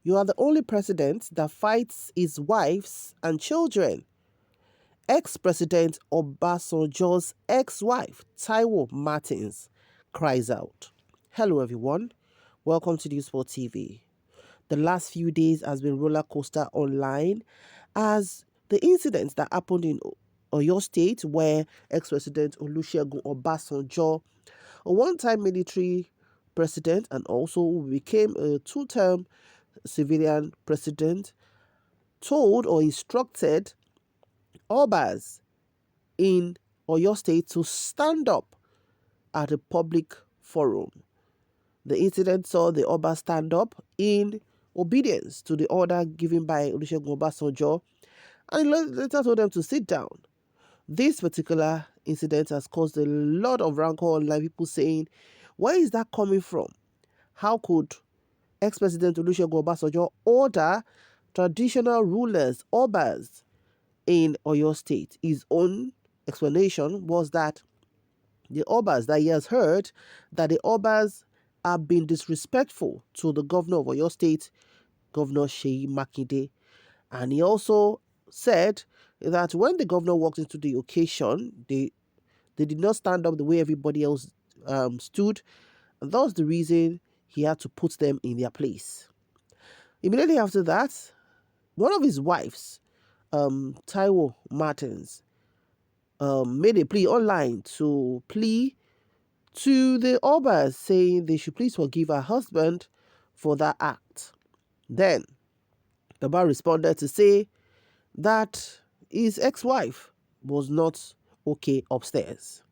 You are the only president that fights his wives and children. Ex-President Obasanjo's ex-wife, Taiwo Martins, cries out. Hello everyone, welcome to newsspottv. The last few days has been roller coaster online as the incidents that happened in Oyo State where ex-President Olusegun Obasanjo, a one-time military president and also who became a two-term civilian president, told or instructed Obas in Oyo State to stand up at a public forum. The incident saw the Oba stand up in obedience to the order given by Olusegun Obasanjo and he later told them to sit down. This particular incident has caused a lot of rancor online, people saying, where is that coming from? How could ex-President Olusegun Obasanjo order traditional rulers, Obas, in Oyo State? His own explanation was that the Obas that he has heard that the Obas have been disrespectful to the governor of Oyo State, Governor Y0u Makinde. And he also said that when the governor walked into the occasion, they did not stand up the way everybody else stood. And that was the reason he had to put them in their place. Immediately after that, one of his wives, Taiwo Martins, made a plea online to plea to the Obas, saying they should please forgive her husband for that act. Then, the Oba responded to say that his ex-wife was not okay upstairs.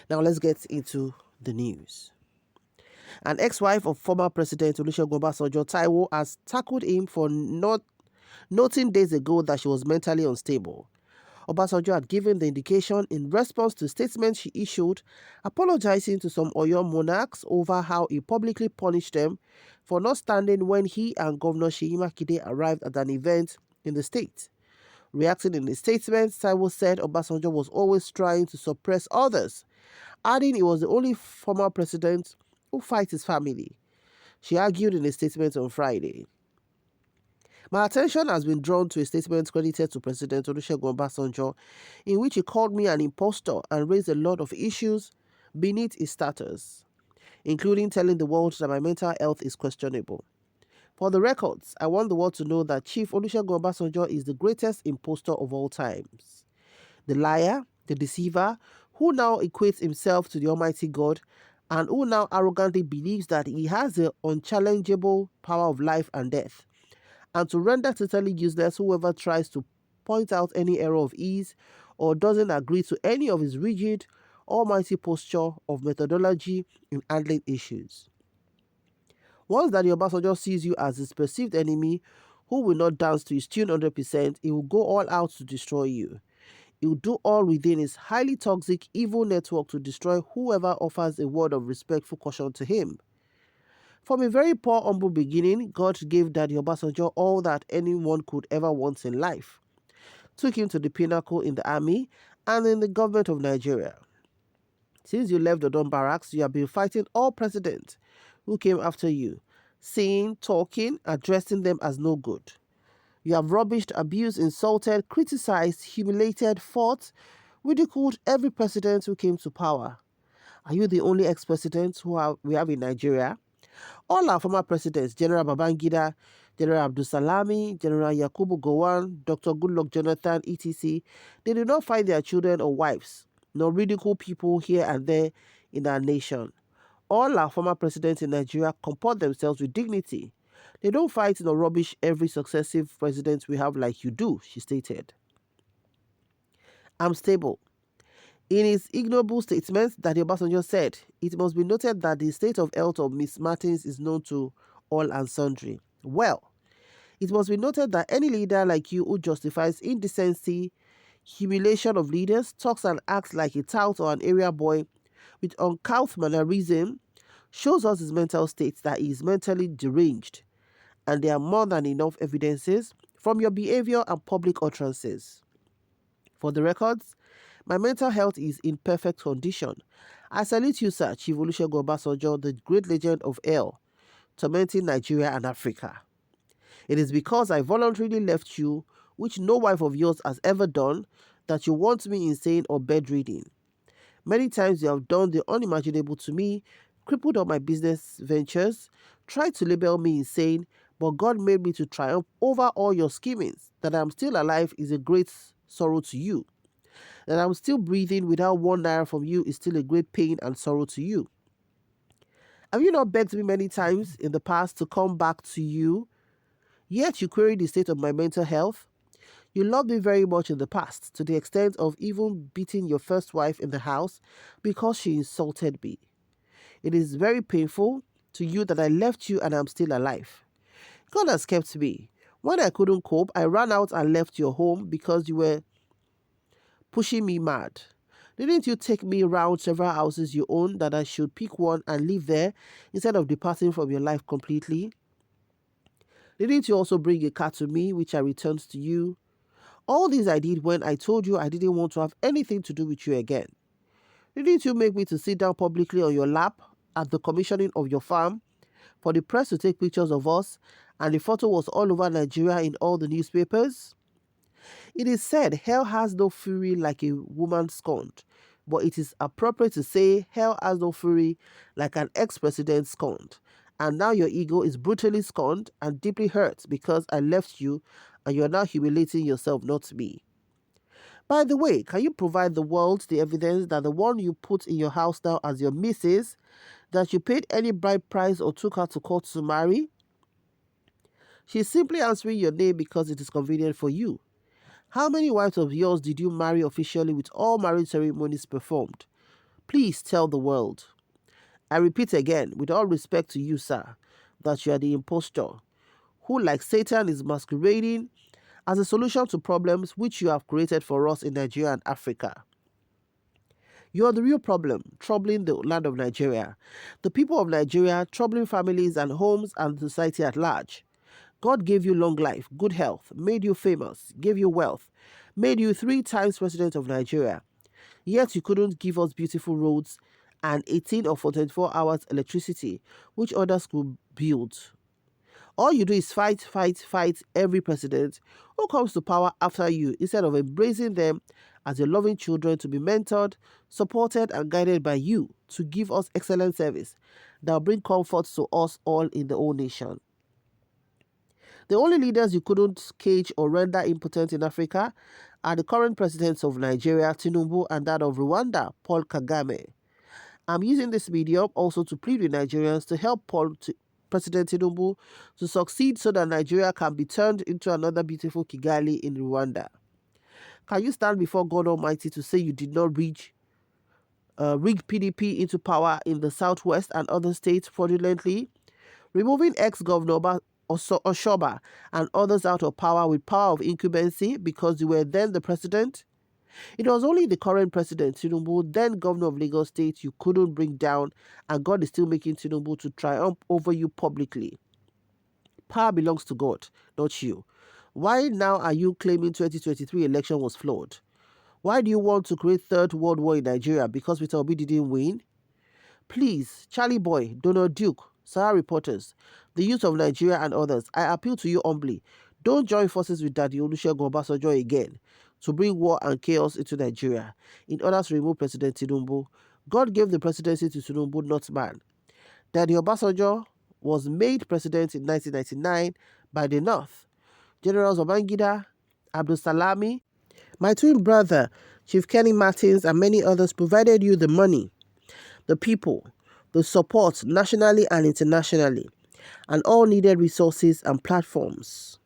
Now, let's get into the news. An ex-wife of former President Olusegun Obasanjo, Taiwo, has tackled him for not noting days ago that she was mentally unstable. Obasanjo had given the indication in response to statements she issued, apologizing to some Oyo monarchs over how he publicly punished them for not standing when he and Governor Y0u Makinde arrived at an event in the state. Reacting in a statement, Taiwo said Obasanjo was always trying to suppress others, adding he was the only former president who fights his family. She argued in a statement on Friday. My attention has been drawn to a statement credited to President Olusegun Obasanjo in which he called me an impostor and raised a lot of issues beneath his status, including telling the world that my mental health is questionable. For the records, I want the world to know that Chief Olusegun Obasanjo is the greatest impostor of all times. The liar, the deceiver, who now equates himself to the Almighty God and who now arrogantly believes that he has the unchallengeable power of life and death, and to render totally useless whoever tries to point out any error of his or doesn't agree to any of his rigid, almighty posture of methodology in handling issues. Once Daddy Obasanjo sees you as his perceived enemy who will not dance to his tune 100%, he will go all out to destroy you. He will do all within his highly toxic, evil network to destroy whoever offers a word of respectful caution to him. From a very poor, humble beginning, God gave Daddy Obasanjo all that anyone could ever want in life. Took him to the pinnacle in the army and in the government of Nigeria. Since you left the Don Barracks, you have been fighting all presidents who came after you, saying, talking, addressing them as no good. You have rubbished, abused, insulted, criticized, humiliated, fought, ridiculed every president who came to power. Are you the only ex-president we have in Nigeria? All our former presidents, General Babangida, General Abdulsalami, General Yakubu Gowon, Dr. Goodluck Jonathan, etc., they do not fight their children or wives, nor ridicule people here and there in our nation. All our former presidents in Nigeria comport themselves with dignity. They don't fight nor rubbish every successive president we have like you do, she stated. I'm stable. In his ignoble statement, Daddy Obasanjo said, it must be noted that the state of health of Miss Martins is known to all and sundry. Well, it must be noted that any leader like you who justifies indecency, humiliation of leaders, talks and acts like a tout or an area boy with uncouth mannerism, shows us his mental state that he is mentally deranged. And there are more than enough evidences from your behavior and public utterances. For the records, my mental health is in perfect condition. I salute you, sir, Chief Olusegun Obasanjo, the great legend of hell, tormenting Nigeria and Africa. It is because I voluntarily left you, which no wife of yours has ever done, that you want me insane or bedridden. Many times you have done the unimaginable to me, crippled all my business ventures, tried to label me insane, but God made me to triumph over all your schemings. That I am still alive is a great sorrow to you. That I'm still breathing without 1 naira from you is still a great pain and sorrow to you. Have you not begged me many times in the past to come back to you? Yet you query the state of my mental health? You loved me very much in the past, to the extent of even beating your first wife in the house because she insulted me. It is very painful to you that I left you and I'm still alive. God has kept me. When I couldn't cope, I ran out and left your home because you were pushing me mad. Didn't you take me round several houses you own that I should pick one and live there instead of departing from your life completely? Didn't you also bring a car to me, which I returned to you? All these I did when I told you I didn't want to have anything to do with you again. Didn't you make me to sit down publicly on your lap at the commissioning of your farm for the press to take pictures of us, and the photo was all over Nigeria in all the newspapers? It is said hell has no fury like a woman scorned, but it is appropriate to say hell has no fury like an ex-president scorned. And now your ego is brutally scorned and deeply hurt because I left you and you are now humiliating yourself, not me. By the way, can you provide the world the evidence that the one you put in your house now as your missus, that you paid any bride price or took her to court to marry? She's simply answering your name because it is convenient for you. How many wives of yours did you marry officially with all marriage ceremonies performed? Please tell the world. I repeat again, with all respect to you, sir, that you are the impostor, who, like Satan, is masquerading as a solution to problems which you have created for us in Nigeria and Africa. You are the real problem, troubling the land of Nigeria, the people of Nigeria, troubling families and homes and society at large. God gave you long life, good health, made you famous, gave you wealth, made you 3 times president of Nigeria. Yet you couldn't give us beautiful roads and 18 or 24 hours electricity, which others could build. All you do is fight, fight, fight every president who comes to power after you instead of embracing them as your loving children to be mentored, supported, and guided by you to give us excellent service that will bring comfort to us all in the whole nation. The only leaders you couldn't cage or render impotent in Africa are the current presidents of Nigeria, Tinubu, and that of Rwanda, Paul Kagame. I'm using this medium also to plead with Nigerians to help President Tinubu to succeed so that Nigeria can be turned into another beautiful Kigali in Rwanda. Can you stand before God Almighty to say you did not rig PDP into power in the southwest and other states fraudulently, removing ex-governor Oshoba and others out of power with power of incumbency because you were then the president? It was only the current president, Tinubu, then governor of Lagos State, you couldn't bring down, and God is still making Tinubu to triumph over you publicly. Power belongs to God, not you. Why now are you claiming 2023 election was flawed? Why do you want to create third world war in Nigeria because Peter Obi didn't win? Please, Charlie Boy, Donald Duke, Sahara reporters, the youth of Nigeria and others, I appeal to you humbly. Don't join forces with Daddy Olusegun Obasanjo again to bring war and chaos into Nigeria in order to remove President Tinubu. God gave the presidency to Tinubu, not man. Daddy Obasanjo was made president in 1999 by the North. Generals Babangida, Abdul Salami, my twin brother, Chief Kenny Martins, and many others provided you the money, the people, the support nationally and internationally, and all needed resources and platforms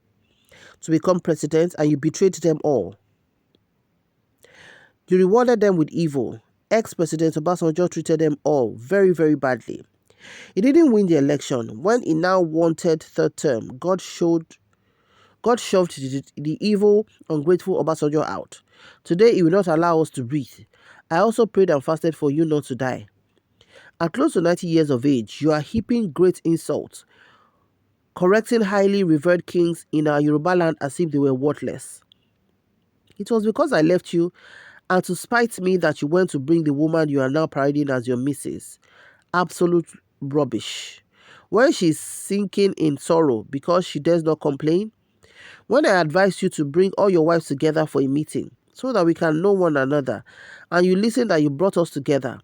to become president, and you betrayed them all. You rewarded them with evil. Ex-President Obasanjo treated them all very, very badly. He didn't win the election. When he now wanted third term, God shoved the evil, ungrateful Obasanjo out. Today, he will not allow us to breathe. I also prayed and fasted for you not to die. At close to 90 years of age, you are heaping great insults, correcting highly revered kings in our Yoruba land as if they were worthless. It was because I left you and to spite me that you went to bring the woman you are now parading as your missus. Absolute rubbish. When she's sinking in sorrow because she does not complain? When I advise you to bring all your wives together for a meeting so that we can know one another, and you listen that you brought us together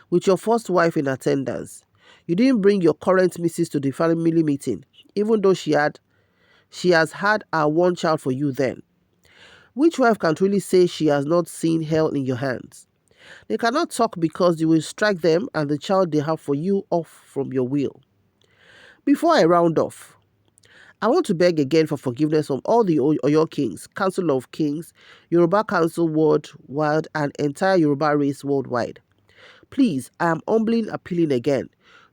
with your first wife in attendance. You didn't bring your current missus to the family meeting, even though she has had her one child for you then. Which wife can truly say she has not seen hell in your hands? They cannot talk because you will strike them and the child they have for you off from your will. Before I round off, I want to beg again for forgiveness from all the Oyo Kings, Council of Kings, Yoruba Council worldwide, and entire Yoruba race worldwide. Please, I am humbling, appealing again.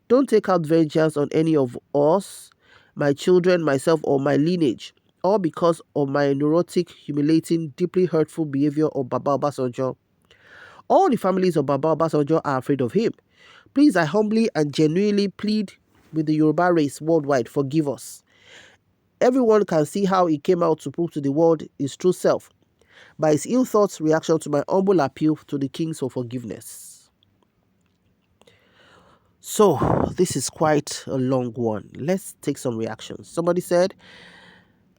Don't take out vengeance on any of us, my children, myself, or my lineage, all because of my neurotic, humiliating, deeply hurtful behavior of Baba Obasanjo. All the families of Baba Obasanjo are afraid of him. Please, I humbly and genuinely plead with the Yoruba race worldwide, forgive us. Everyone can see how he came out to prove to the world his true self by his ill thoughts reaction to my humble appeal to the kings for forgiveness. So, this is quite a long one. Let's take some reactions. Somebody said,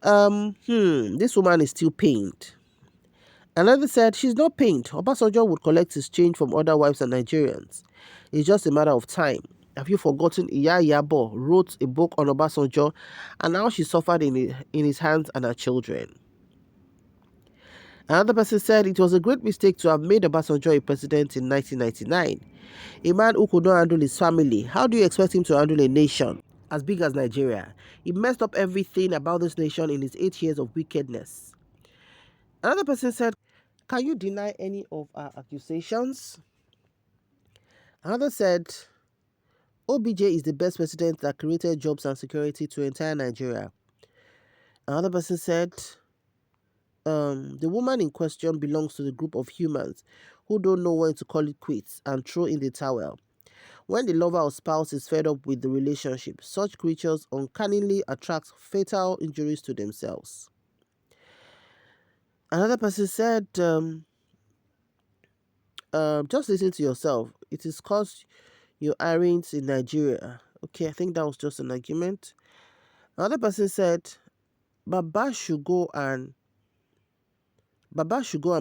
this woman is still pained. Another said, she's not pained. Obasanjo would collect his change from other wives and Nigerians. It's just a matter of time. Have you forgotten Y0u wrote a book on Obasanjo and how she suffered in his hands and her children? Another person said it was a great mistake to have made Obasanjo a president in 1999. A man who could not handle his family. How do you expect him to handle a nation as big as Nigeria? He messed up everything about this nation in his 8 years of wickedness. Another person said, can you deny any of our accusations? Another said, OBJ is the best president that created jobs and security to entire Nigeria. Another person said, the woman in question belongs to the group of humans who don't know when to call it quits and throw in the towel. When the lover or spouse is fed up with the relationship, such creatures uncannily attract fatal injuries to themselves. Another person said, just listen to yourself. It is cause you're hiring in Nigeria. Okay, I think that was just an argument. Another person said, Baba should go and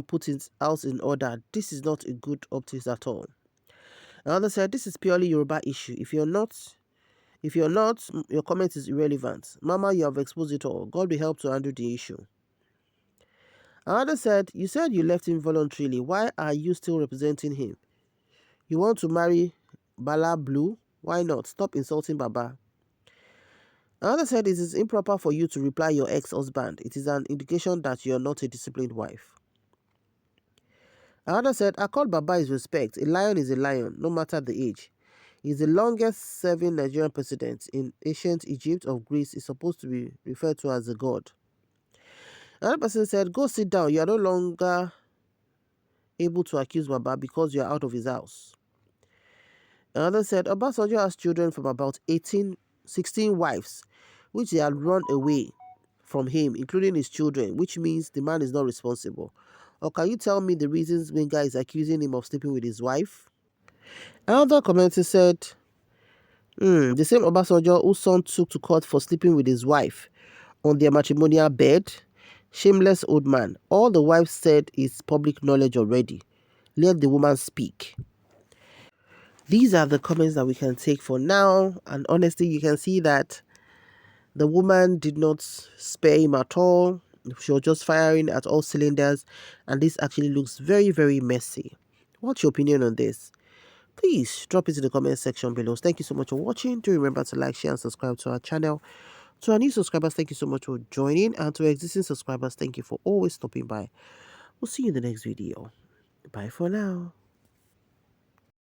put his house in order. This is not a good optics at all. Another said, this is purely Yoruba issue. If you're not, your comment is irrelevant. Mama, you have exposed it all. God will help to handle the issue. Another said, you said you left him voluntarily. Why are you still representing him? You want to marry Bala Blue? Why not? Stop insulting Baba. Another said, it is improper for you to reply your ex-husband. It is an indication that you are not a disciplined wife. Another said, I call Baba his respect. A lion is a lion, no matter the age. He is the longest serving Nigerian president. In ancient Egypt of Greece is supposed to be referred to as a god. Another person said, go sit down. You are no longer able to accuse Baba because you are out of his house. Another said, Obasanjo has children from about 16 wives, which they had run away from him, including his children, which means the man is not responsible. Or can you tell me the reasons Wenga is accusing him of sleeping with his wife? Another commenter said, the same Obasanjo whose son took to court for sleeping with his wife on their matrimonial bed, shameless old man. All the wife said is public knowledge already. Let the woman speak. These are the comments that we can take for now. And honestly, you can see that the woman did not spare him at all. She was just firing at all cylinders. And this actually looks very, very messy. What's your opinion on this? Please drop it in the comment section below. Thank you so much for watching. Do remember to like, share, and subscribe to our channel. To our new subscribers, thank you so much for joining. And to our existing subscribers, thank you for always stopping by. We'll see you in the next video. Bye for now.